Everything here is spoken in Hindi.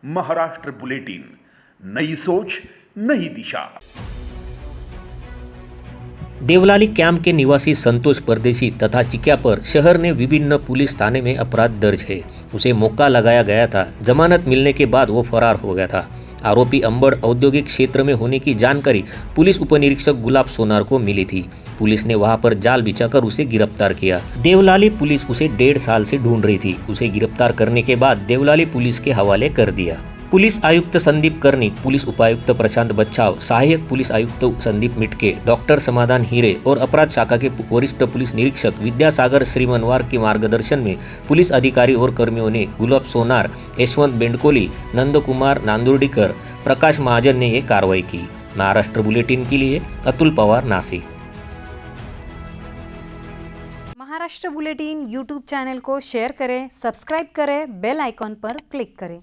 महाराष्ट्र बुलेटिन, नई सोच नई दिशा। देवलाली कैंप के निवासी संतोष परदेशी तथा चिकिया पर शहर ने विभिन्न पुलिस थाने में अपराध दर्ज है। उसे मौका लगाया गया था। जमानत मिलने के बाद वो फरार हो गया था। आरोपी अंबड़ औद्योगिक क्षेत्र में होने की जानकारी पुलिस उपनिरीक्षक गुलाब सोनार को मिली थी। पुलिस ने वहां पर जाल बिछाकर उसे गिरफ्तार किया। देवलाली पुलिस उसे 1.5 साल से ढूंढ रही थी। उसे गिरफ्तार करने के बाद देवलाली पुलिस के हवाले कर दिया। पुलिस आयुक्त संदीप कर्णिक, पुलिस उपायुक्त प्रशांत बच्छाव, सहायक पुलिस आयुक्त संदीप मिटके, डॉक्टर समाधान हीरे और अपराध शाखा के वरिष्ठ पुलिस निरीक्षक विद्यासागर श्रीमनवार के मार्गदर्शन में पुलिस अधिकारी और कर्मियों ने गुलाब सोनार, यशवंत बेंडकोली, नंदकुमार नांदुर्डीकर, प्रकाश महाजन ने ये कार्रवाई की। महाराष्ट्र बुलेटिन के लिए Atul Pawar, Nashik. Maharashtra bulletin YouTube channel को शेयर करें, सब्सक्राइब करें, बेल आइकॉन पर क्लिक करें।